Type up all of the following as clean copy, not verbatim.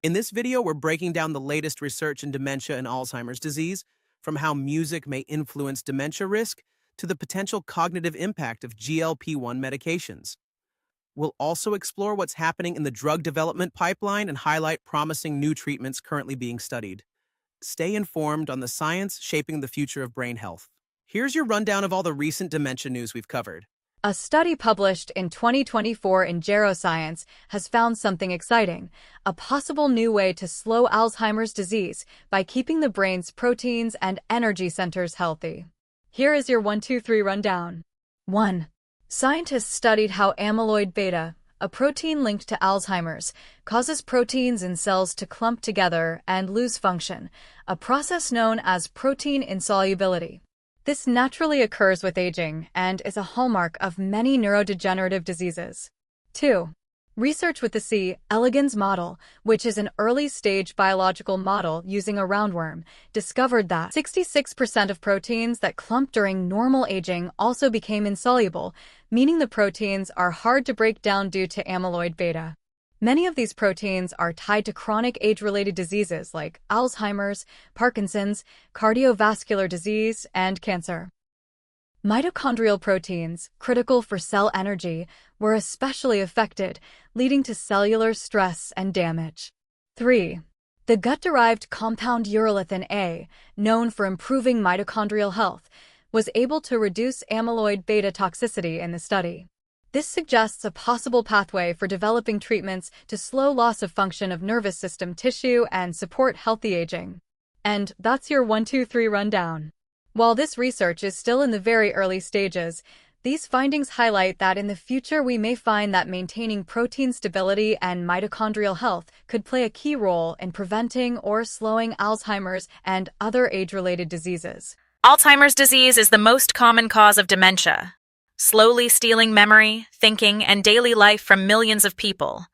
In this video, we're breaking down the latest research in dementia and Alzheimer's disease, from how music may influence dementia risk to the potential cognitive impact of GLP-1 medications. We'll also explore what's happening in the drug development pipeline and highlight promising new treatments currently being studied. Stay informed on the science shaping the future of brain health. Here's your rundown of all the recent dementia news we've covered. A study published in 2024 in Geroscience has found something exciting, a possible new way to slow Alzheimer's disease by keeping the brain's proteins and energy centers healthy. Here is your 1-2-3 rundown. 1. Scientists studied how amyloid beta, a protein linked to Alzheimer's, causes proteins in cells to clump together and lose function, a process known as protein insolubility. This naturally occurs with aging and is a hallmark of many neurodegenerative diseases. 2. Research with the C. elegans model, which is an early-stage biological model using a roundworm, discovered that 66% of proteins that clump during normal aging also became insoluble, meaning the proteins are hard to break down due to amyloid beta. Many of these proteins are tied to chronic age-related diseases like Alzheimer's, Parkinson's, cardiovascular disease, and cancer. Mitochondrial proteins, critical for cell energy, were especially affected, leading to cellular stress and damage. 3. The gut-derived compound urolithin A, known for improving mitochondrial health, was able to reduce amyloid beta toxicity in the study. This suggests a possible pathway for developing treatments to slow loss of function of nervous system tissue and support healthy aging. And that's your 1-2-3 rundown. While this research is still in the very early stages, these findings highlight that in the future we may find that maintaining protein stability and mitochondrial health could play a key role in preventing or slowing Alzheimer's and other age-related diseases. Alzheimer's disease is the most common cause of dementia, slowly stealing memory, thinking, and daily life from millions of people.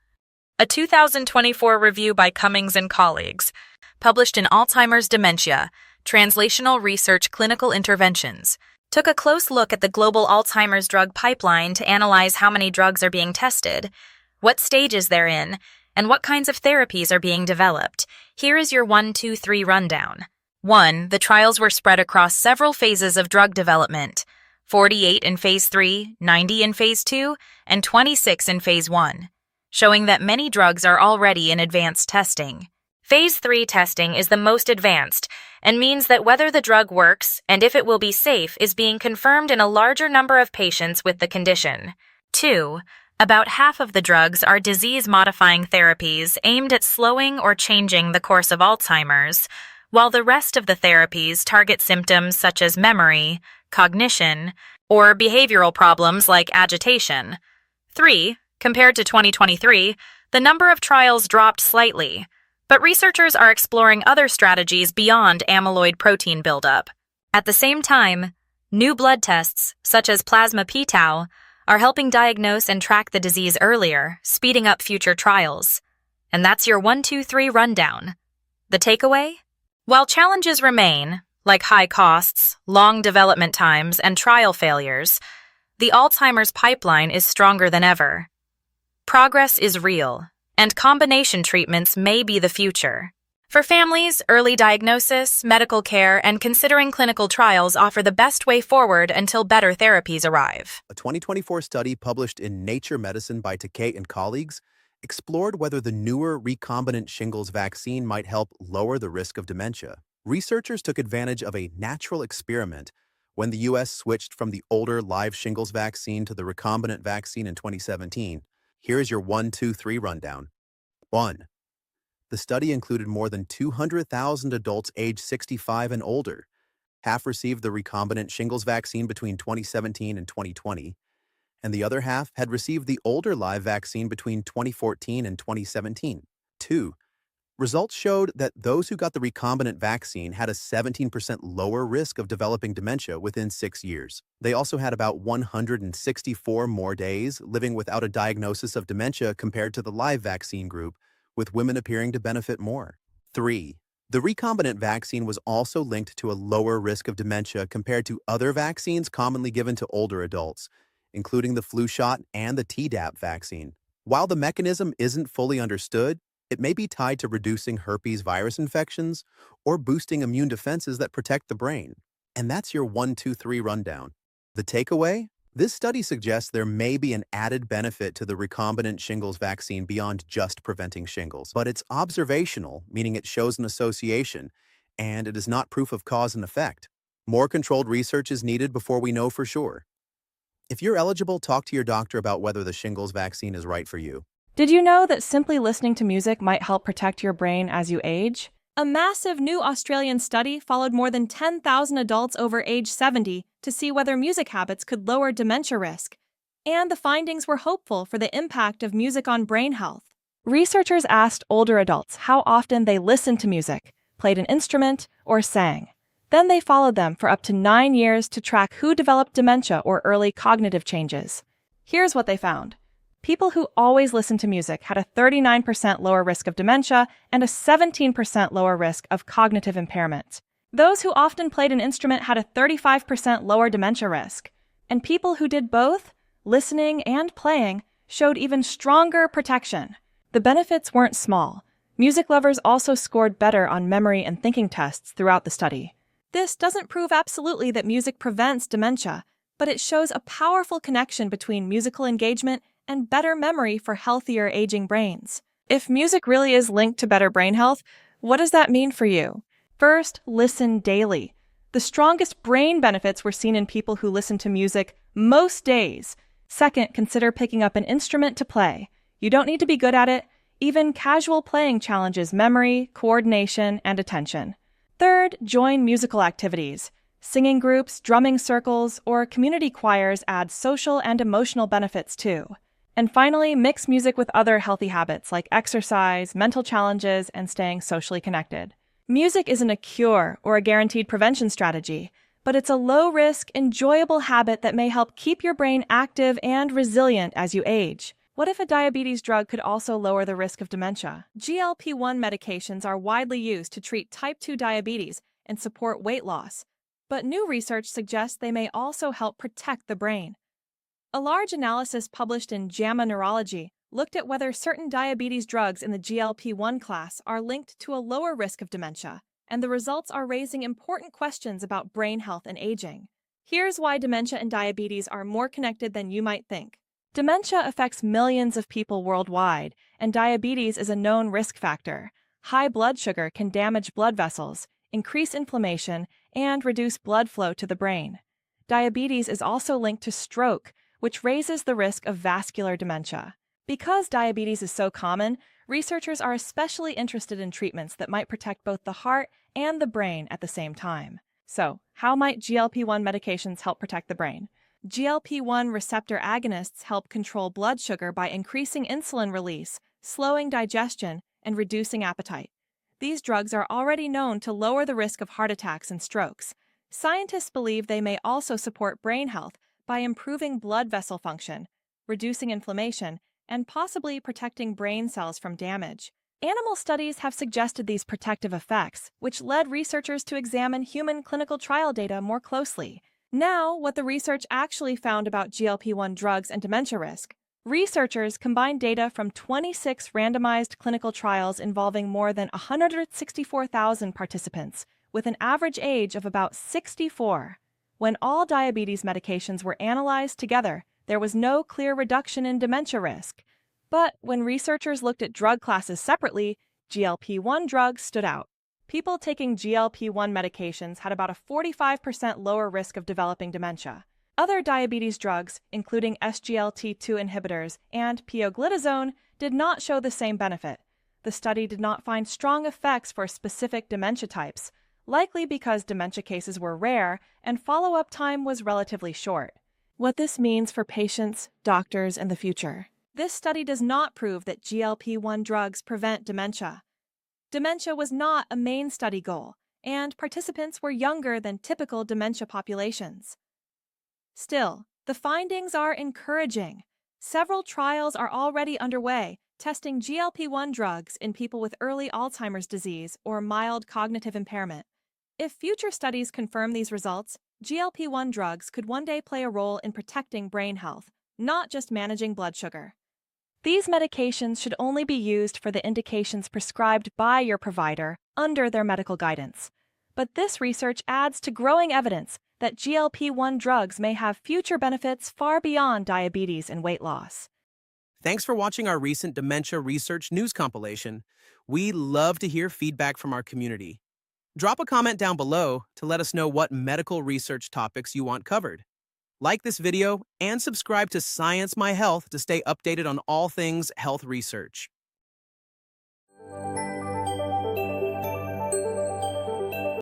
A 2024 review by Cummings and colleagues, published in Alzheimer's Dementia, Translational Research Clinical Interventions, took a close look at the global Alzheimer's drug pipeline to analyze how many drugs are being tested, what stages they're in, and what kinds of therapies are being developed. Here is your 1-2-3 rundown. 1. The trials were spread across several phases of drug development: 48 in Phase 3, 90 in Phase 2, and 26 in Phase 1, showing that many drugs are already in advanced testing. Phase 3 testing is the most advanced and means that whether the drug works and if it will be safe is being confirmed in a larger number of patients with the condition. 2. About half of the drugs are disease-modifying therapies aimed at slowing or changing the course of Alzheimer's, while the rest of the therapies target symptoms such as memory, cognition, or behavioral problems like agitation. 3. Compared to 2023, the number of trials dropped slightly, but researchers are exploring other strategies beyond amyloid protein buildup. At the same time, new blood tests, such as plasma p-tau, are helping diagnose and track the disease earlier, speeding up future trials. And that's your 1-2-3 rundown. The takeaway? While challenges remain, like high costs, long development times, and trial failures, the Alzheimer's pipeline is stronger than ever. Progress is real, and combination treatments may be the future. For families, early diagnosis, medical care, and considering clinical trials offer the best way forward until better therapies arrive. A 2024 study published in Nature Medicine by Takei and colleagues explored whether the newer recombinant shingles vaccine might help lower the risk of dementia. Researchers took advantage of a natural experiment when the U.S. switched from the older live shingles vaccine to the recombinant vaccine in 2017. Here is your 1-2-3 rundown. 1. The study included more than 200,000 adults aged 65 and older. Half received the recombinant shingles vaccine between 2017 and 2020, and the other half had received the older live vaccine between 2014 and 2017. 2. Results showed that those who got the recombinant vaccine had a 17% lower risk of developing dementia within 6 years. They also had about 164 more days living without a diagnosis of dementia compared to the live vaccine group, with women appearing to benefit more. 3. The recombinant vaccine was also linked to a lower risk of dementia compared to other vaccines commonly given to older adults, including the flu shot and the Tdap vaccine. While the mechanism isn't fully understood, It may be tied to reducing herpes virus infections or boosting immune defenses that protect the brain. And that's your 1, 2, 3 rundown. The takeaway? This study suggests there may be an added benefit to the recombinant shingles vaccine beyond just preventing shingles. But it's observational, meaning it shows an association, and it is not proof of cause and effect. More controlled research is needed before we know for sure. If you're eligible, talk to your doctor about whether the shingles vaccine is right for you. Did you know that simply listening to music might help protect your brain as you age? A massive new Australian study followed more than 10,000 adults over age 70 to see whether music habits could lower dementia risk. And the findings were hopeful for the impact of music on brain health. Researchers asked older adults how often they listened to music, played an instrument, or sang. Then they followed them for up to 9 years to track who developed dementia or early cognitive changes. Here's what they found. People who always listened to music had a 39% lower risk of dementia and a 17% lower risk of cognitive impairment. Those who often played an instrument had a 35% lower dementia risk. And people who did both, listening and playing, showed even stronger protection. The benefits weren't small. Music lovers also scored better on memory and thinking tests throughout the study. This doesn't prove absolutely that music prevents dementia, but it shows a powerful connection between musical engagement and better memory for healthier aging brains. If music really is linked to better brain health, what does that mean for you? First, listen daily. The strongest brain benefits were seen in people who listen to music most days. Second, consider picking up an instrument to play. You don't need to be good at it. Even casual playing challenges memory, coordination, and attention. Third, join musical activities. Singing groups, drumming circles, or community choirs add social and emotional benefits too. And finally, mix music with other healthy habits like exercise, mental challenges, and staying socially connected. Music isn't a cure or a guaranteed prevention strategy, but it's a low-risk, enjoyable habit that may help keep your brain active and resilient as you age. What if a diabetes drug could also lower the risk of dementia? GLP-1 medications are widely used to treat type 2 diabetes and support weight loss, but new research suggests they may also help protect the brain. A large analysis published in JAMA Neurology looked at whether certain diabetes drugs in the GLP-1 class are linked to a lower risk of dementia, and the results are raising important questions about brain health and aging. Here's why dementia and diabetes are more connected than you might think. Dementia affects millions of people worldwide, and diabetes is a known risk factor. High blood sugar can damage blood vessels, increase inflammation, and reduce blood flow to the brain. Diabetes is also linked to stroke, which raises the risk of vascular dementia. Because diabetes is so common, researchers are especially interested in treatments that might protect both the heart and the brain at the same time. So, how might GLP-1 medications help protect the brain? GLP-1 receptor agonists help control blood sugar by increasing insulin release, slowing digestion, and reducing appetite. These drugs are already known to lower the risk of heart attacks and strokes. Scientists believe they may also support brain health by improving blood vessel function, reducing inflammation, and possibly protecting brain cells from damage. Animal studies have suggested these protective effects, which led researchers to examine human clinical trial data more closely. Now, what the research actually found about GLP-1 drugs and dementia risk. Researchers combined data from 26 randomized clinical trials involving more than 164,000 participants, with an average age of about 64. When all diabetes medications were analyzed together, there was no clear reduction in dementia risk. But when researchers looked at drug classes separately, GLP-1 drugs stood out. People taking GLP-1 medications had about a 45% lower risk of developing dementia. Other diabetes drugs, including SGLT2 inhibitors and pioglitazone, did not show the same benefit. The study did not find strong effects for specific dementia types, likely because dementia cases were rare and follow-up time was relatively short. What this means for patients, doctors, and the future. This study does not prove that GLP-1 drugs prevent dementia. Dementia was not a main study goal, and participants were younger than typical dementia populations. Still, the findings are encouraging. Several trials are already underway, testing GLP-1 drugs in people with early Alzheimer's disease or mild cognitive impairment. If future studies confirm these results, GLP-1 drugs could one day play a role in protecting brain health, not just managing blood sugar. These medications should only be used for the indications prescribed by your provider under their medical guidance. But this research adds to growing evidence that GLP-1 drugs may have future benefits far beyond diabetes and weight loss. Thanks for watching our recent dementia research news compilation. We love to hear feedback from our community. Drop a comment down below to let us know what medical research topics you want covered. Like this video and subscribe to Science My Health to stay updated on all things health research.